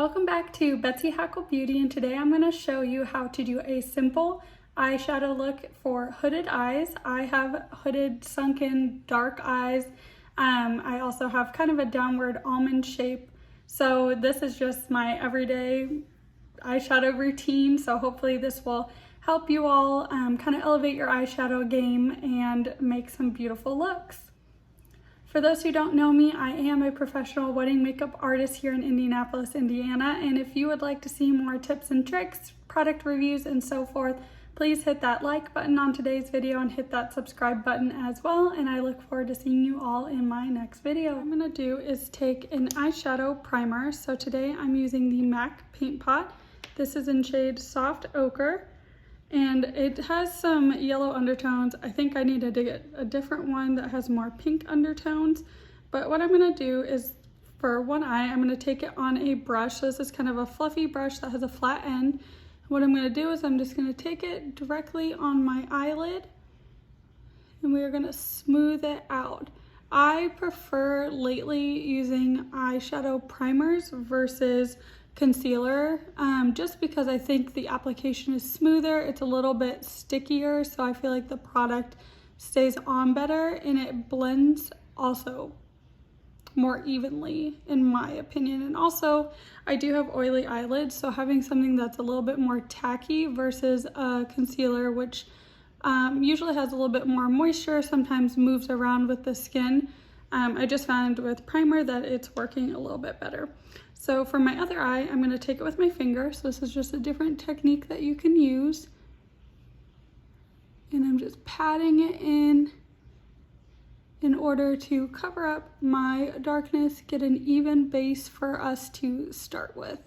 Welcome back to Betsy Hackle Beauty, and today I'm going to show you how to do a simple eyeshadow look for hooded eyes. I have hooded, sunken, dark eyes. I also have kind of a downward almond shape. So this is just my everyday eyeshadow routine. So hopefully this will help you all kind of elevate your eyeshadow game and make some beautiful looks. For those who don't know me, I am a professional wedding makeup artist here in Indianapolis, Indiana, and if you would like to see more tips and tricks, product reviews, and so forth, please hit that like button on today's video and hit that subscribe button as well, and I look forward to seeing you all in my next video. What I'm going to do is take an eyeshadow primer. So today I'm using the MAC Paint Pot. This is in shade Soft Ochre. And it has some yellow undertones. I think I needed to get a different one that has more pink undertones. But what I'm gonna do is, for one eye, I'm gonna take it on a brush. So this is kind of a fluffy brush that has a flat end. What I'm gonna do is I'm just gonna take it directly on my eyelid and we are gonna smooth it out. I prefer lately using eyeshadow primers versus concealer, just because I think the application is smoother, it's a little bit stickier, so I feel like the product stays on better and it blends also more evenly in my opinion. And also I do have oily eyelids, so having something that's a little bit more tacky versus a concealer, which usually has a little bit more moisture, sometimes moves around with the skin, I just found with primer that it's working a little bit better. So for my other eye, I'm going to take it with my finger. So this is just a different technique that you can use. And I'm just patting it in order to cover up my darkness, get an even base for us to start with.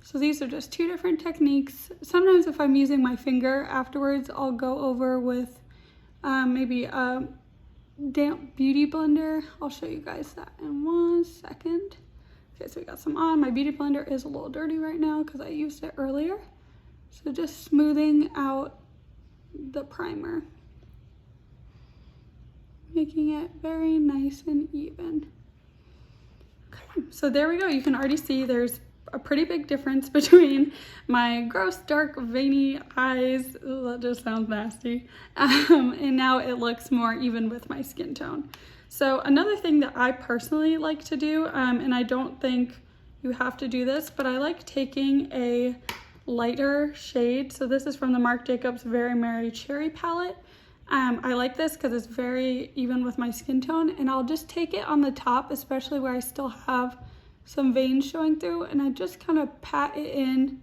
So these are just two different techniques. Sometimes if I'm using my finger afterwards, I'll go over with maybe a damp beauty blender. I'll show you guys that in 1 second. Okay, so we got some on. My beauty blender is a little dirty right now because I used it earlier. So just smoothing out the primer, making it very nice and even. Okay, so there we go. You can already see there's a pretty big difference between my gross, dark, veiny eyes. Ooh, that just sounds nasty. And now it looks more even with my skin tone. So another thing that I personally like to do, and I don't think you have to do this, but I like taking a lighter shade. So this is from the Marc Jacobs Very Merry Cherry palette. I like this because it's very even with my skin tone, and I'll just take it on the top, especially where I still have some veins showing through, and I just kind of pat it in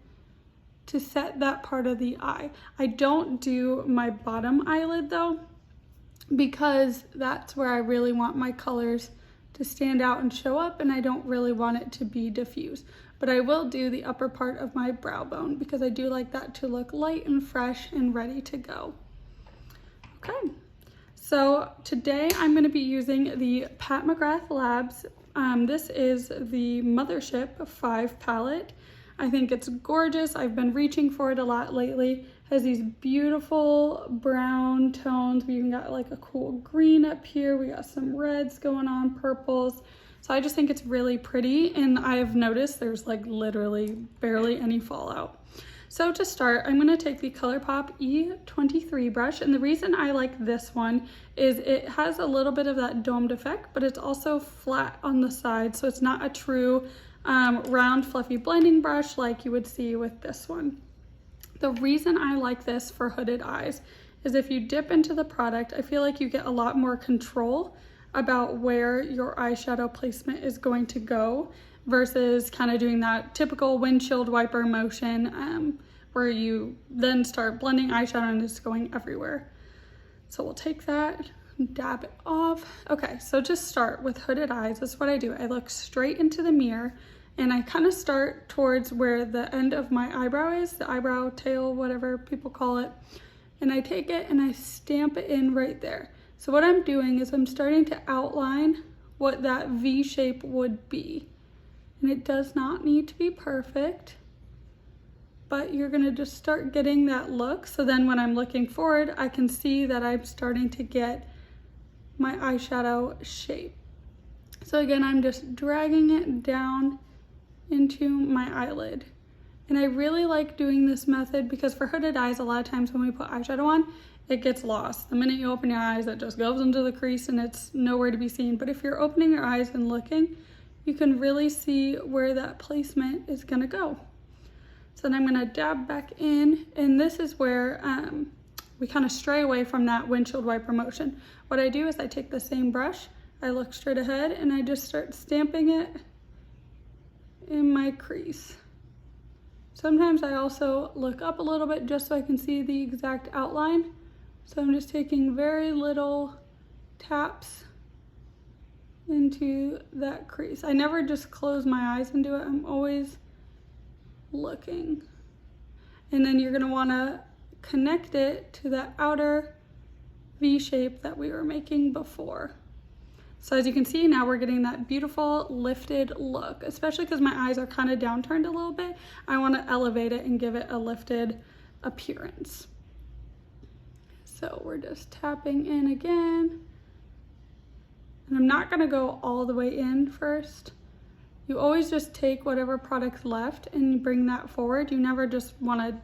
to set that part of the eye. I don't do my bottom eyelid though, because that's where I really want my colors to stand out and show up, and I don't really want it to be diffuse. But I will do the upper part of my brow bone because I do like that to look light and fresh and ready to go. Okay, so today I'm going to be using the Pat McGrath Labs. This is the Mothership 5 palette. I think it's gorgeous. I've been reaching for it a lot lately. It has these beautiful brown tones. We even got like a cool green up here. We got some reds going on, purples. So I just think it's really pretty, and I've noticed there's like literally barely any fallout. So to start, I'm gonna take the ColourPop E23 brush, and the reason I like this one is it has a little bit of that domed effect, but it's also flat on the side, so it's not a true round fluffy blending brush like you would see with this one. The reason I like this for hooded eyes is if you dip into the product, I feel like you get a lot more control about where your eyeshadow placement is going to go versus kind of doing that typical windshield wiper motion where you then start blending eyeshadow and it's going everywhere. So we'll take that, dab it off. Okay, so just start with hooded eyes. That's what I do. I look straight into the mirror and I kind of start towards where the end of my eyebrow is, the eyebrow tail, whatever people call it. And I take it and I stamp it in right there. So what I'm doing is I'm starting to outline what that V shape would be. And it does not need to be perfect, but you're gonna just start getting that look. So then when I'm looking forward, I can see that I'm starting to get my eyeshadow shape. So again, I'm just dragging it down into my eyelid. And I really like doing this method because for hooded eyes, a lot of times when we put eyeshadow on, it gets lost. The minute you open your eyes, it just goes into the crease and it's nowhere to be seen. But if you're opening your eyes and looking, you can really see where that placement is gonna go. So then I'm gonna dab back in, and this is where we kind of stray away from that windshield wiper motion. What I do is I take the same brush, I look straight ahead, and I just start stamping it in my crease. Sometimes I also look up a little bit just so I can see the exact outline. So I'm just taking very little taps into that crease. I never just close my eyes and do it. I'm always looking. And then you're gonna wanna connect it to that outer V shape that we were making before. So as you can see, now we're getting that beautiful lifted look, especially because my eyes are kind of downturned a little bit. I want to elevate it and give it a lifted appearance. So we're just tapping in again. And I'm not going to go all the way in first. You always just take whatever product's left and bring that forward. You never just want to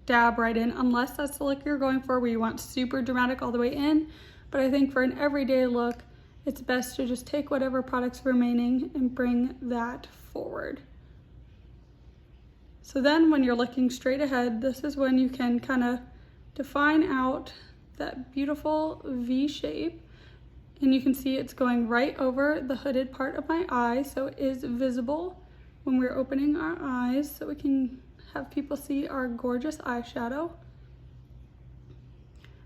dab right in unless that's the look you're going for, where you want super dramatic all the way in. But I think for an everyday look, it's best to just take whatever product's remaining and bring that forward. So then when you're looking straight ahead, this is when you can kind of define out that beautiful V shape. And you can see it's going right over the hooded part of my eye, so it is visible when we're opening our eyes, so we can have people see our gorgeous eyeshadow.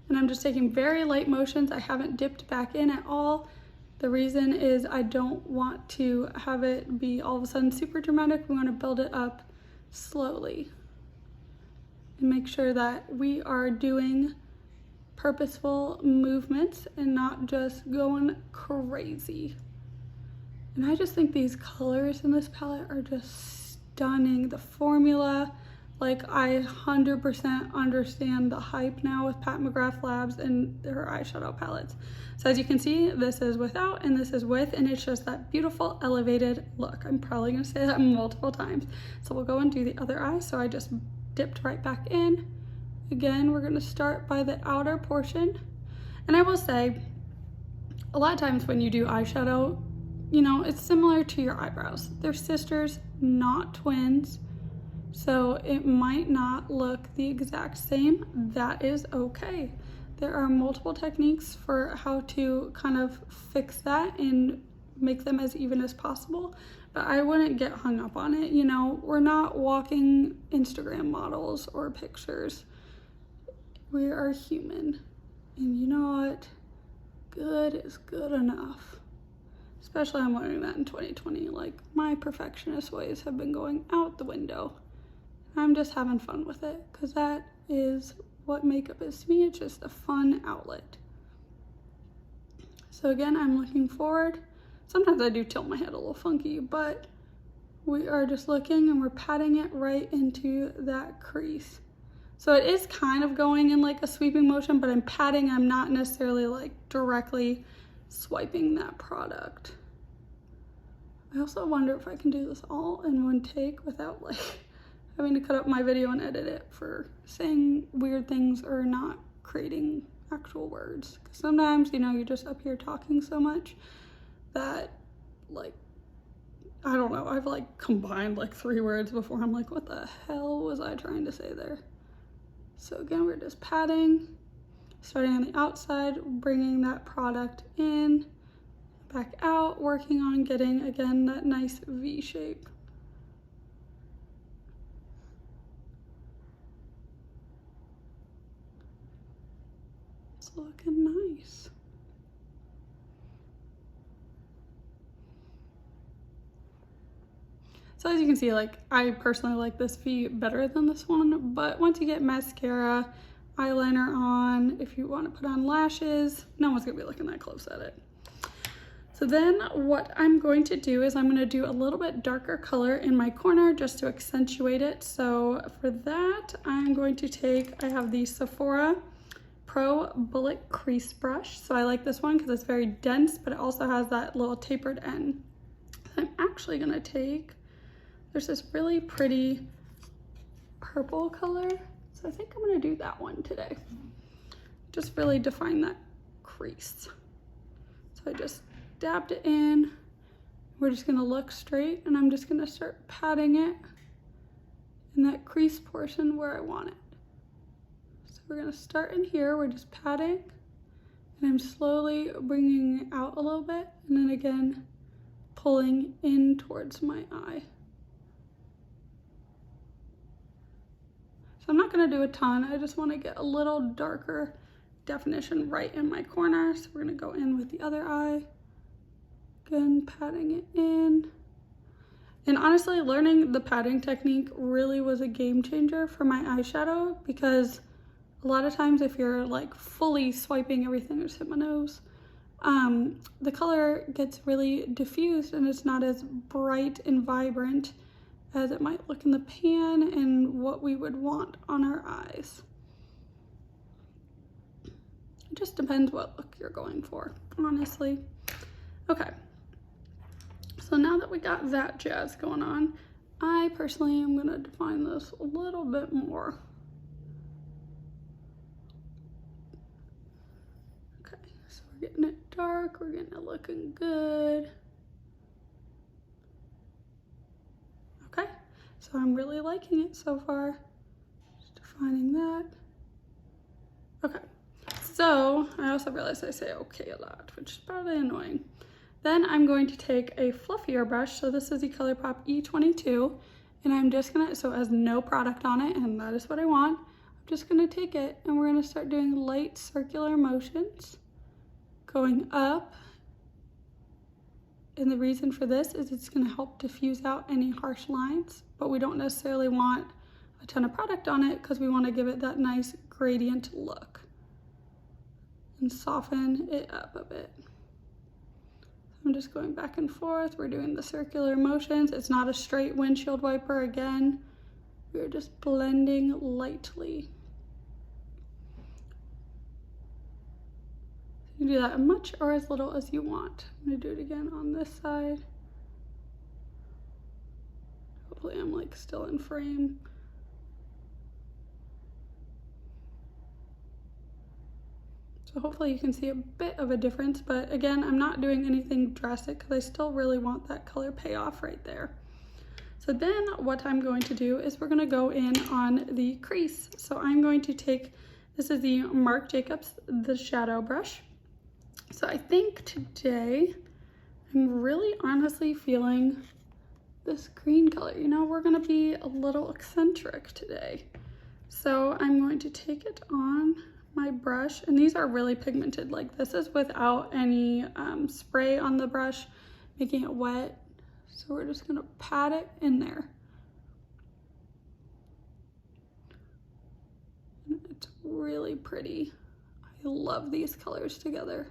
And I'm just taking very light motions. I haven't dipped back in at all. The reason is I don't want to have it be all of a sudden super dramatic. We want to build it up slowly and make sure that we are doing purposeful movements and not just going crazy. And I just think these colors in this palette are just stunning. The formula, like, I 100% understand the hype now with Pat McGrath Labs and their eyeshadow palettes. So as you can see, this is without and this is with, and it's just that beautiful elevated look. I'm probably gonna say that multiple times. So we'll go and do the other eye. So I just dipped right back in. Again, we're gonna start by the outer portion. And I will say, a lot of times when you do eyeshadow, you know, it's similar to your eyebrows. They're sisters, not twins. So it might not look the exact same. That is okay. There are multiple techniques for how to kind of fix that and make them as even as possible, but I wouldn't get hung up on it. You know, we're not walking Instagram models or pictures. We are human. And you know what? Good is good enough. Especially I'm learning that in 2020. Like, my perfectionist ways have been going out the window. I'm just having fun with it, because that is what makeup is to me. It's just a fun outlet. So again, I'm looking forward. Sometimes I do tilt my head a little funky, but we are just looking and we're patting it right into that crease. So it is kind of going in like a sweeping motion, but I'm patting, I'm not necessarily like directly swiping that product. I also wonder if I can do this all in one take without like having to cut up my video and edit it for saying weird things or not creating actual words. Because sometimes, you know, you're just up here talking so much that, like, I don't know, I've like combined like 3 words before. I'm like, what the hell was I trying to say there? So again, we're just patting, starting on the outside, bringing that product in, back out, working on getting, again, that nice V shape. It's looking nice. So as you can see, like, I personally like this V better than this one, but once you get mascara, eyeliner on, if you want to put on lashes, no one's gonna be looking that close at it. So then what I'm going to do is I'm going to do a little bit darker color in my corner just to accentuate it. So for that, I'm going to take, I have the Sephora Pro Bullet Crease Brush. So I like this one because it's very dense, but it also has that little tapered end. I'm actually going to take, There's this really pretty purple color, so I think I'm gonna do that one today. Just really define that crease. So I just dabbed it in. We're just gonna look straight, and I'm just gonna start patting it in that crease portion where I want it. So we're gonna start in here, we're just patting, and I'm slowly bringing it out a little bit, and then again, pulling in towards my eye. So I'm not gonna do a ton, I just wanna get a little darker definition right in my corner. So we're gonna go in with the other eye. Again, patting it in. And honestly, learning the patting technique really was a game changer for my eyeshadow, because a lot of times if you're like fully swiping everything, I just hit my nose, the color gets really diffused and it's not as bright and vibrant as it might look in the pan and what we would want on our eyes. It just depends what look you're going for, honestly. Okay. So now that we got that jazz going on, I personally am gonna define this a little bit more. Okay, so we're getting it dark, we're getting it looking good. Okay, so I'm really liking it so far. Just defining that. Okay, so I also realized I say okay a lot, which is probably annoying. Then I'm going to take a fluffier brush. So this is the ColourPop E22, and I'm just gonna, so it has no product on it, and that is what I want. I'm just gonna take it and we're gonna start doing light circular motions, going up. And the reason for this is it's gonna help diffuse out any harsh lines, but we don't necessarily want a ton of product on it because we wanna give it that nice gradient look and soften it up a bit. I'm just going back and forth. We're doing the circular motions. It's not a straight windshield wiper again. We're just blending lightly. You can do that as much or as little as you want. I'm gonna do it again on this side. Hopefully I'm like still in frame. So hopefully you can see a bit of a difference, but again, I'm not doing anything drastic because I still really want that color payoff right there. So then what I'm going to do is we're gonna go in on the crease. So I'm going to take, this is the Marc Jacobs, the shadow brush. So I think today, I'm really honestly feeling this green color. You know, we're gonna be a little eccentric today. So I'm going to take it on my brush, and these are really pigmented. Like this is without any spray on the brush, making it wet. So we're just gonna pat it in there. And it's really pretty. I love these colors together.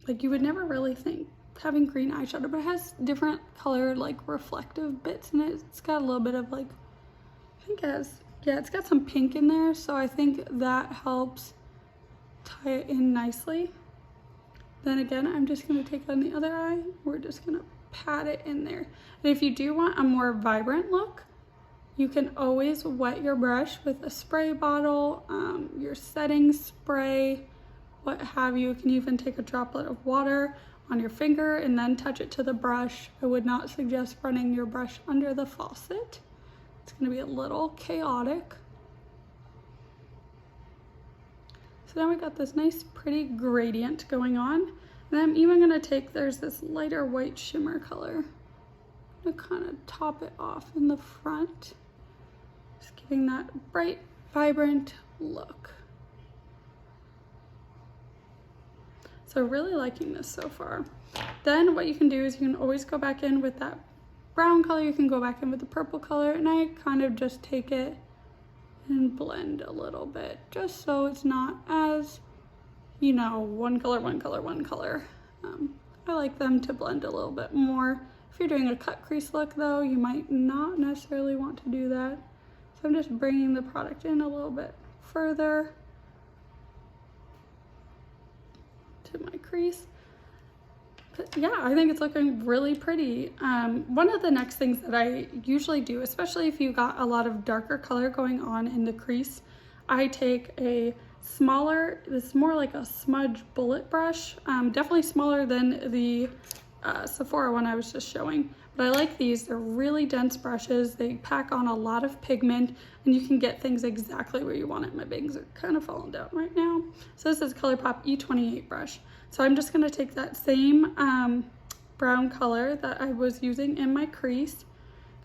Like you would never really think having green eyeshadow, but it has different color, like reflective bits in it. It's got a little bit of like, I think it has, yeah, it's got some pink in there, so I think that helps tie it in nicely. Then again, I'm just gonna take on the other eye. We're just gonna pat it in there. And if you do want a more vibrant look, you can always wet your brush with a spray bottle, your setting spray, what have you. You can even take a droplet of water on your finger and then touch it to the brush. I would not suggest running your brush under the faucet. It's gonna be a little chaotic. So now we got this nice pretty gradient going on. And I'm even gonna take, there's this lighter white shimmer color. I'm gonna kind of top it off in the front. Just giving that bright, vibrant look. So really liking this so far. Then what you can do is you can always go back in with that brown color, you can go back in with the purple color, and I kind of just take it and blend a little bit, just so it's not as, you know, one color, one color, one color. I like them to blend a little bit more. If you're doing a cut crease look though, you might not necessarily want to do that. So I'm just bringing the product in a little bit further to my crease. But yeah, I think it's looking really pretty. One of the next things that I usually do, especially if you got a lot of darker color going on in the crease, I take a smaller, this is more like a smudge bullet brush, definitely smaller than the Sephora one I was just showing. But I like these, they're really dense brushes, they pack on a lot of pigment, and you can get things exactly where you want it. My bangs are kind of falling down right now. So this is ColourPop E28 brush. So I'm just gonna take that same brown color that I was using in my crease,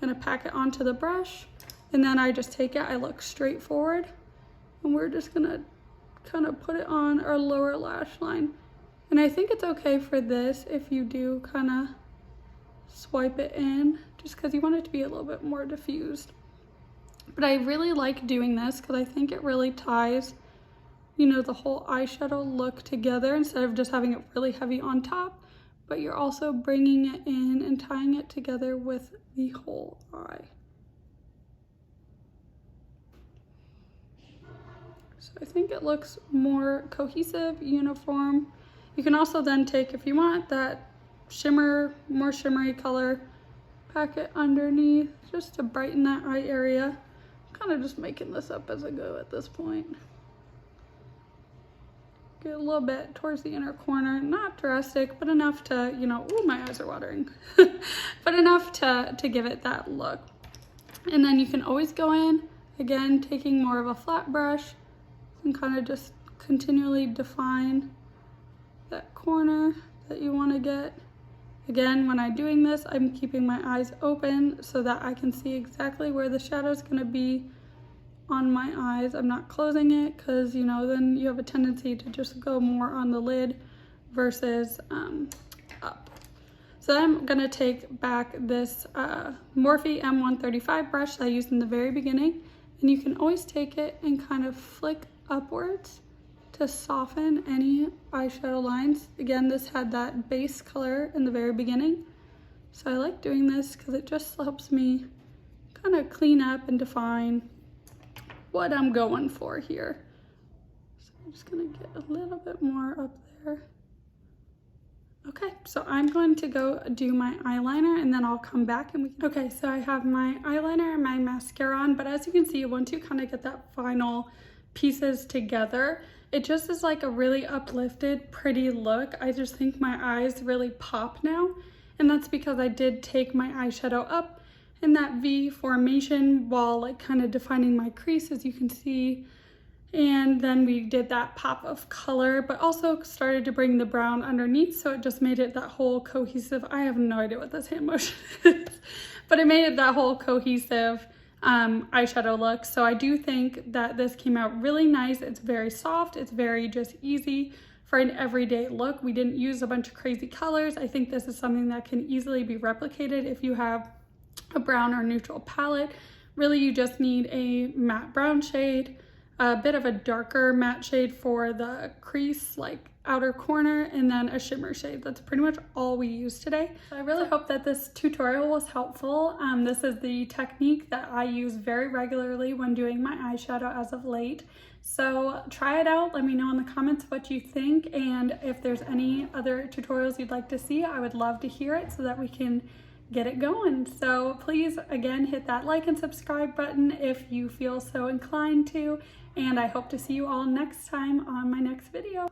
gonna pack it onto the brush, and then I just take it, I look straight forward, and we're just gonna kind of put it on our lower lash line. And I think it's okay for this if you do kind of swipe it in, just because you want it to be a little bit more diffused. But I really like doing this because I think it really ties, you know, the whole eyeshadow look together instead of just having it really heavy on top, but you're also bringing it in and tying it together with the whole eye. So I think it looks more cohesive, uniform. You can also then take, if you want, that shimmer, more shimmery color, pack it underneath just to brighten that eye area. I'm kind of just making this up as I go at this point. Get a little bit towards the inner corner, not drastic, but enough to, you know, ooh, my eyes are watering, but enough to give it that look. And then you can always go in, again, taking more of a flat brush and kind of just continually define that corner that you want to get. Again, when I'm doing this, I'm keeping my eyes open so that I can see exactly where the shadow is going to be on my eyes. I'm not closing it because, you know, then you have a tendency to just go more on the lid versus up. So I'm going to take back this Morphe M135 brush that I used in the very beginning, and you can always take it and kind of flick upwards to soften any eyeshadow lines. Again, this had that base color in the very beginning. So I like doing this because it just helps me kind of clean up and define what I'm going for here. So I'm just gonna get a little bit more up there. Okay, so I'm going to go do my eyeliner and then I'll come back and okay, so I have my eyeliner and my mascara on, but as you can see, once you kind of get that final pieces together, it just is like a really uplifted, pretty look. I just think my eyes really pop now. And that's because I did take my eyeshadow up in that V formation while like kind of defining my crease, as you can see. And then we did that pop of color, but also started to bring the brown underneath. So it just made it that whole cohesive, I have no idea what this hand motion is, but it made it that whole cohesive eyeshadow look. So I do think that this came out really nice. It's very soft. It's very just easy for an everyday look. We didn't use a bunch of crazy colors. I think this is something that can easily be replicated if you have a brown or neutral palette. Really, you just need a matte brown shade, a bit of a darker matte shade for the crease, like outer corner, and then a shimmer shade. That's pretty much all we used today. So I really hope that this tutorial was helpful. This is the technique that I use very regularly when doing my eyeshadow as of late. So try it out. Let me know in the comments what you think, and if there's any other tutorials you'd like to see, I would love to hear it so that we can get it going. So please, again, hit that like and subscribe button if you feel so inclined to, and I hope to see you all next time on my next video.